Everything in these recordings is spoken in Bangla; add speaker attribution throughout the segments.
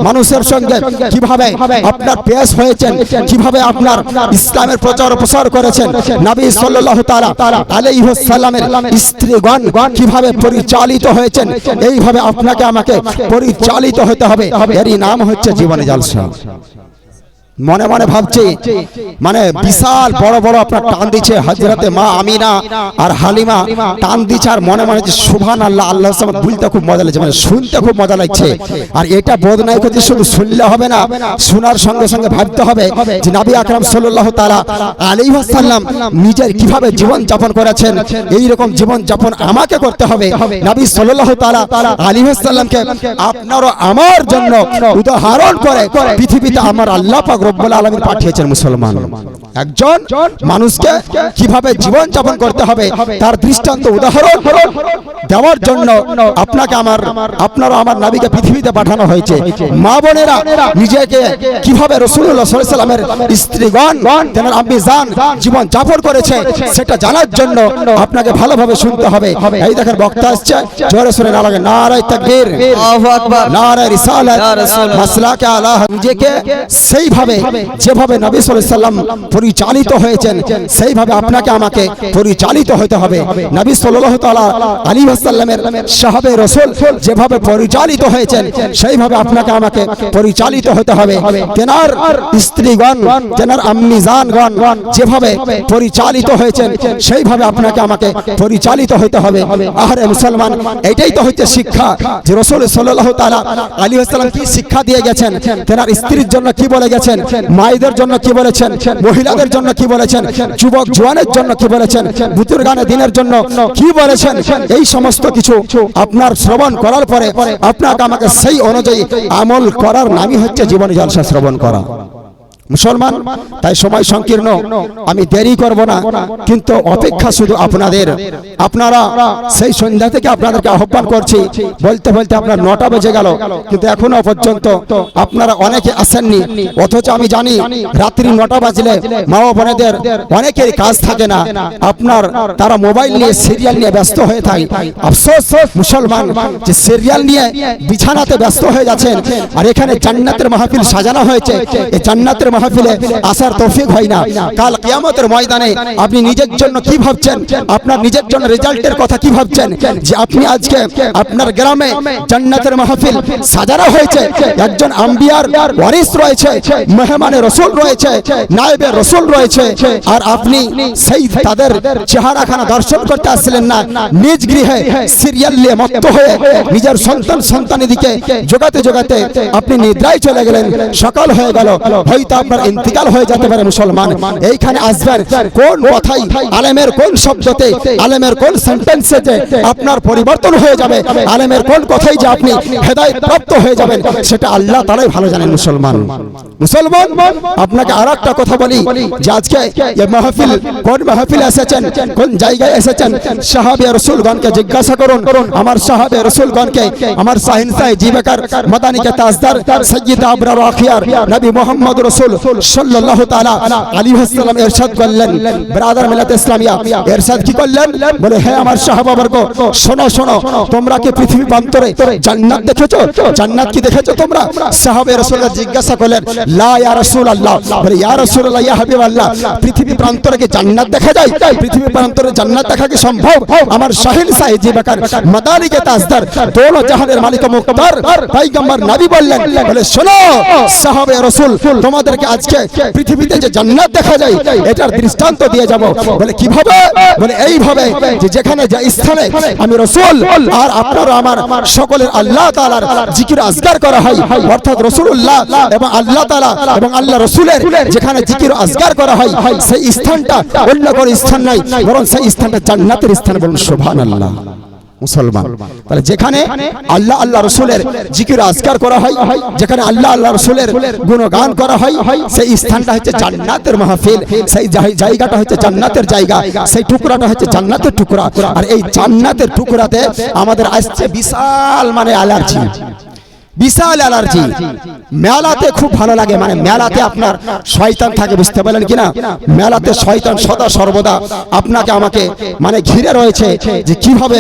Speaker 1: মানুষের সঙ্গে কিভাবে আপনার পেশ হয়েছেন, কিভাবে আপনার ইসলামের প্রচার প্রসার করেছেন, নবী সাল্লাল্লাহু তাআলা আলাইহি ওয়াসাল্লামের স্ত্রীগণ কিভাবে পরিচালিত হয়েছেন, এইভাবে আপনাকে আমাকে পরিচালিত হতে হবে। এরই নাম হচ্ছে জীবনী জালসা। মনে মনে ভাবছে মানে বিশাল বড় বড় আপনার টান দিচ্ছে হযরতে মা আমিনা আর হালিমা টান দিচ্ছে, আর মনে মনে যে সুবহানাল্লাহ, আল্লাহর সামনে বলতে খুব মজা লাগছে, মানে শুনতে খুব মজা লাগছে। আর এটা বোধনাই করতে শুধু শুনলে হবে না, শোনার সঙ্গে সঙ্গে ভাবতে হবে যে নবী আকরাম সাল্লাল্লাহু তাআলা আলাইহি ওয়াসাল্লাম নিজের কিভাবে জীবন যাপন করেছেন, এই রকম জীবন যাপন আমাকে করতে হবে। নবী সাল্লাল্লাহু তাআলা আলাইহি ওয়াসাল্লামকে আপনার ও আমার জন্য উদাহরণ করে পৃথিবীতে আমার আল্লাহ পাক রব্বুল আলামিন পাঠিয়েছেন। মুসলমান একজন মানুষকে কিভাবে জীবন যাপন করতে হবে তার দৃষ্টান্ত উদাহরণ দেওয়ার জন্য আপনাকে আপনার আমার নবীকে পৃথিবীতে পাঠানো হয়েছে। মা বোনেরা নিজেকে কিভাবে রাসূলুল্লাহ সাল্লাল্লাহু আলাইহি ওয়াসাল্লামের স্ত্রীগণ তেনার আম্মি জান জীবন যাপন করেছে সেটা জানার জন্য আপনাকে ভালোভাবে শুনতে হবে। এই দেখেন বক্তা আসছে, জোরে শুনে না লাগে নারায়ে তাকবীর, আল্লাহু আকবার, নারায়ে রিসালাত, মাসলাকে আলা, নিজেকে সেইভাবে যেভাবে নবী সাল্লাল্লাহু আলাইহি ওয়াসাল্লাম পরিচালিত হয়েছেন সেইভাবে আপনাকে আমাকে পরিচালিত হতে হবে। নবী সাল্লাল্লাহু তাআলা আলাইহি ওয়াসাল্লামের সাহাবে রাসূল যেভাবে পরিচালিত হয়েছেন সেইভাবে আপনাকে আমাকে পরিচালিত হতে হবে। তেনার স্ত্রীগণ তেনার আম্মি জানগণ যেভাবে পরিচালিত হয়েছেন সেইভাবে আপনাকে আমাকে পরিচালিত হতে হবে। আরে মুসলমান, এটাই তো হচ্ছে শিক্ষা যে রাসূল সাল্লাল্লাহু তাআলা আলাইহি ওয়াসাল্লাম কি শিক্ষা দিয়ে গেছেন, তেনার স্ত্রীর জন্য কি বলে গেছেন, মায়েদের জন্য কি বলেছেন, মহিলাদের জন্য কি বলেছেন, যুবক জওয়ানের জন্য কি বলেছেন, বুজুর্গানে দিনের জন্য কি বলেছেন, এই সমস্ত কিছু আপনার শ্রবণ করার পরে আপনাকে আমাকে সেই অনুযায়ী আমল করার নামই হচ্ছে জীবনী জলসা শ্রবণ করা। মুসলমান, তাই সময় সংকীর্ণ, আমি দেরি করব না, কিন্তু অপেক্ষা শুধু আপনাদের। আপনারা সেই সন্ধ্যা থেকে আপনাদেরকে আহ্বান করছি, বলতে বলতে আপনার 9টা বেজে গেল, কিন্তু এখনো পর্যন্ত আপনারা অনেকে আসেননি। অথচ আমি জানি রাত্রি 9টা বাজলে মা ও বোনেদের অনেকের কাজ থাকে না, আপনার তারা মোবাইল নিয়ে সিরিয়াল নিয়ে ব্যস্ত হয়ে থাকে। আফসোস মুসলমান যে সিরিয়াল নিয়ে বিছানাতে ব্যস্ত হয়ে যাচ্ছেন, আর এখানে জান্নাতের মাহফিল সাজানো হয়েছে, এই জান্নাতের মাহফিলে আসার তৌফিক হয় না। কাল কিয়ামতের ময়দানে আপনি নিজের জন্য কি ভাবছেন, আপনার নিজের জন্য রেজাল্টের কথা কি ভাবছেন, যে আপনি আজকে আপনার গ্রামে জান্নাতের মাহফিল সাজানো হয়েছে, একজন আম্বিয়ার ওয়ারিস রয়েছে, মেহমানে রাসূল রয়েছে, নায়েবে রাসূল রয়েছে, আর আপনি সেই তাদের চেহারাখানা দর্শন করতে আসলেন না, নিজ গৃহে সিরিয়াল নিয়ে মত্ত হয়ে নিজের সন্তানের দিকে জোগাতে জোগাতে আপনি নিদ্রায় চলে গেলেন। সকাল হয়ে গেল, হয়তো আপনার ইন্তিকাল হয়ে যেতে পারে। মুসলমান, এইখানে আসবেন কোন কথাই, আলেমের কোন শব্দতে, আলেমের কোন সেন্টেন্সে আপনার পরিবর্তন হয়ে যাবে, আলেমের কোন কথাই যে আপনি হেদায়েত প্রাপ্ত হয়ে যাবেন, সেটা আল্লাহ তাআলাই ভালো জানেন। মুসলমান, আপনাকে আরেকটা কথা বলি যে আজকে এই মাহফিল, কোন মাহফিলে এসেছেন, কোন জায়গায় এসেছেন, সাহাবে রাসূলগণকে জিজ্ঞাসা করুন। আমার সাহাবে রাসূলগণকে, আমার শাহিনশাহ জিবেকার মাদানীকে তাজদার সাইয়্যিদ আবরার আখিয়ার নবী মুহাম্মদ রাসূল সাল্লাল্লাহু তাআলা আলাইহি ওয়াসাল্লাম ইরশাদ করলেন, ব্রাদার মিলাত ইসলামিয়া ইরশাদ কি করলেন, বলে হে আমার সাহাবাবর্গ, শোনো শোনো, তোমরা কি পৃথিবী প্রান্তরে জান্নাত দেখেছো? জান্নাত কি দেখেছো তোমরা? সাহাবে রাসূলরা জিজ্ঞাসা করলেন, লা ইয়া রাসূলুল্লাহ, বলে ইয়া রাসূলুল্লাহ, ইয়া হাবিবাল্লাহ, পৃথিবী প্রান্তরে কি জান্নাত দেখা যায়? পৃথিবী প্রান্তরে জান্নাত দেখা কি সম্ভব? আমার শাহিন সাহেব জিবাকার মাদানীকে তাজদার দোনো জাহানের মালিক মুক্তার পয়গম্বর নবী বললেন, বলে শোনো সাহাবে রাসূল, তোমাদেরকে আজকে পৃথিবীতে যে জান্নাত দেখা যায় এটার দৃষ্টান্ত দিয়ে যাব। বলে কিভাবে? বলে এইভাবে যে যেখানে যে স্থানে আমি রাসূল আর আপনারা আমার সকলের আল্লাহ তাআলার জিকির আজকার করা হয়, অর্থাৎ রাসূলুল্লাহ এবং আল্লাহ তাআলা এবং আল্লাহ রাসূলের যেখানে জিকির আজকার করা হয়, সেই স্থানটা অন্য কোনো স্থান নাই, বরং সেই স্থানটা জান্নাতের স্থান। বলুন সুবহানাল্লাহ। মুসলমান, তাহলে যেখানে আল্লাহ আল্লাহ রাসূলের জিকির আজকার করা হয়, যেখানে আল্লাহ আল্লাহ রাসূলের গুণগান করা হয়, সেই স্থানটা হচ্ছে জান্নাতের মাহফিল, সেই জায়গাটা হচ্ছে জান্নাতের জায়গা, সেই টুকরাটা হচ্ছে জান্নাতের টুকরা। আর এই জান্নাতের টুকরাতে আমাদের আসছে বিশাল মানে অ্যালার্জি। বিশাল অ্যালার্জি। মেলাতে খুব ভালো লাগে, মানে মেলাতে আপনার শয়তান থাকে, বুঝতে পারলেন কিনা? মেলাতে শয়তান সদা সর্বদা আপনাকে আমাকে মানে ঘিরে রয়েছে যে কিভাবে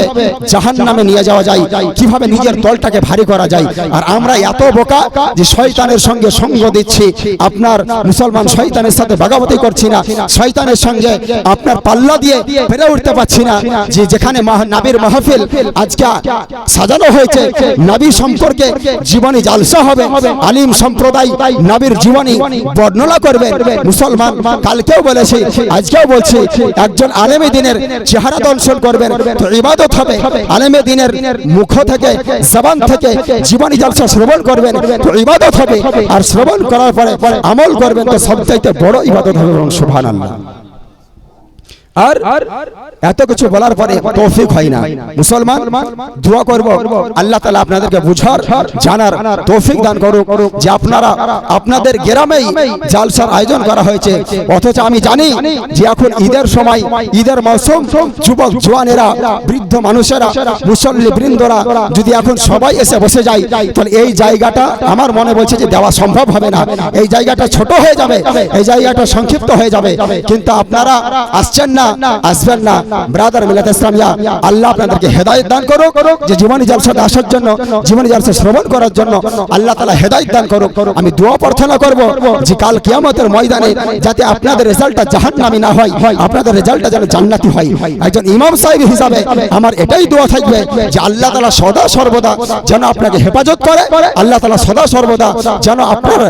Speaker 1: জাহান্নামে নিয়ে যাওয়া যায়, কিভাবে নিজের দলটাকে ভারী করা যায়। আর আমরা এত বোকা যে শয়তানের সঙ্গে সঙ্গ দিচ্ছি, আপনার মুসলমান শয়তানের সাথে ভাগাভাগি করছি না, শয়তানের সঙ্গে আপনার পাল্লা দিয়ে পেরে উঠতে পারছি না। যে যেখানে নবীর মাহফিল আজকে সাজানো হয়েছে, নবী সম্পর্কে জীবনী জালসা হবে, আলিম সম্প্রদায় নবীর জীবনী বর্ণনা করবে। মুসলমান কালকেও বলেছে, আজকেও বলছে, একজন আলেমে দ্বীনের চেহারা দর্শন করবেন তো ইবাদত হবে। আলেমে দ্বীনের মুখ থেকে, জবান থেকে জীবনী জালসা শ্রবণ করবেন তো ইবাদত হবে। আর শ্রবণ করার পরে আমল করবেন তো সবচাইতে বড় ইবাদত হবে। সুবহানাল্লাহ। আর এত কিছু বলার পরে তৌফিক হয় না। মুসলমান দোয়া করব আল্লাহ তাআলা আপনাদেরকে বুঝার জানার তৌফিক দান করুক, যে আপনারা আপনাদের গ্রামেই জালসার আয়োজন করা হয়েছে, অথচ আমি জানি যে এখন ঈদের সময়, ঈদের মৌসুম, যুবক জওয়ানেরা, বৃদ্ধ মানুষেরা, মুসল্লি বৃন্দরা যদি এখন সবাই এসে বসে যায়, তাহলে এই জায়গাটা আমার মনে বলছে যে দেওয়া সম্ভব হবে না। এই জায়গাটা ছোট হয়ে যাবে, এই জায়গাটা সংক্ষিপ্ত হয়ে যাবে। কিন্তু আপনারা আসছেন না, আসবেন না। ব্রাদার মিলাত ইসলামিয়া, আল্লাহ আপনাদেরকে হেদায়েত দান করুক, যে জীবনী জালসাতে আসার জন্য, জীবনী জালসা শ্রবণ করার জন্য আল্লাহ তাআলা হেদায়েত দান করুক। আমি দোয়া প্রার্থনা করব যে কাল কিয়ামতের ময়দানে যাতে আপনাদের রেজাল্টটা জাহান্নামী না হয়, আপনাদের রেজাল্টটা যেন জান্নাতি হয়। একজন ইমাম সাহেব হিসাবে আমার এটাই দোয়া থাকবে যে আল্লাহ তাআলা সদা সর্বদা যেন আপনাকে হেফাজত করে, আল্লাহ তাআলা সদা সর্বদা যেন আপনার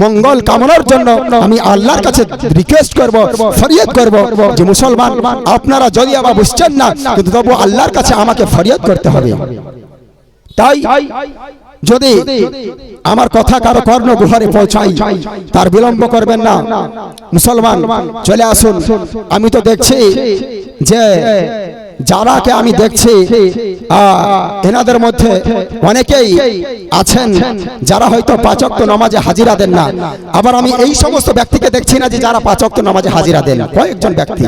Speaker 1: মঙ্গল কামনার জন্য আমি আল্লাহর কাছে রিকোয়েস্ট করব, ফরিয়াদ করব যে মুসলমান আপনারা যদি আবার বুঝছেন না, কিন্তু তবু আল্লাহর কাছে আমাকে ফরিয়াদ করতে হবে। তাই যদি আমার কথা কারো কর্ণ গুহারে পৌঁছাই, তার বিলম্ব করবেন না। মুসলমান চলে আসুন। আমি তো দেখছি যে যারাকে আমি দেখছি এনাদের মধ্যে অনেকেই আছেন যারা হয়তো 5 ওয়াক্ত নামাজে হাজিরা দেন না। আবার আমি এই সমস্ত ব্যক্তিকে দেখছি না যে যারা 5 ওয়াক্ত নামাজে হাজিরা দেন। কয়েকজন ব্যক্তি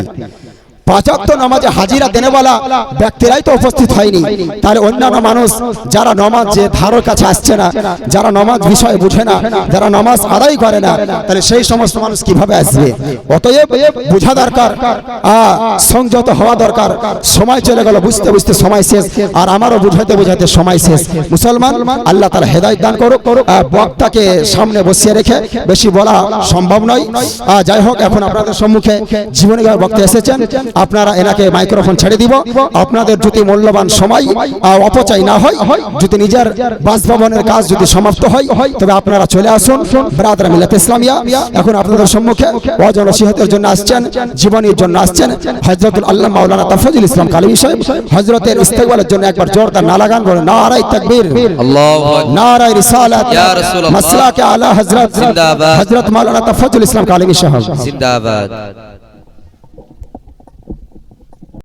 Speaker 1: 5 ওয়াক্ত নামাজে হাজিরা দেনেওয়ালা ব্যক্তিরাই তো উপস্থিত হয়নি। তার অন্যান্য মানুষ যারা নামাজ যে ধারের কাছে আসছে না, যারা নামাজ বিষয় বুঝে না, যারা নামাজ আদায় করে না, তাহলে সেই সমস্ত মানুষ কিভাবে আসবে? অতএব বোঝা দরকার, সংযত হওয়া দরকার। সময় চলে গেল, বুঝতে বুঝতে সময় শেষ, আর আমারও বুঝাতে বুঝাতে সময় শেষ। মুসলমান আল্লাহ তাআলা হেদায়েত দান করুক। বক্তাকে সামনে বসিয়ে রেখে বেশি বলা সম্ভব নয়। যাই হোক, এখন আপনাদের সম্মুখে জীবনী বক্তা এসেছেন, আপনারা এনাকে মাইক্রোফোন ছেড়ে দিব। আপনাদের যদি মূল্যবান সময় অপচয় না হয়, যদি নিজের বাসভবনের কাজ যদি সমাপ্ত হয়, তবে আপনারা চলে আসুন। ব্রাদার মিলাত ইসলামিয়া এখন আপনাদের সম্মুখে ওয়াজ ও নসিহতের জন্য আসছেন, জীবনীর জন্য আসছেন হযরতুল আল্লামা মাওলানা তাফাজ্জুল ইসলাম কালমি সাহেব। হযরতের ইস্তেকবালের জন্য একবার জোরদার নারা গান বলেন, নারায়ে তাকবীর, আল্লাহু আকবার, নারায়ে রিসালাত, ইয়া রাসূলুল্লাহ, মাসলাকে আলা হযরত জিন্দাবাদ, হযরত মাওলানা তাফাজ্জুল ইসলাম কালমি সাহেব জিন্দাবাদ।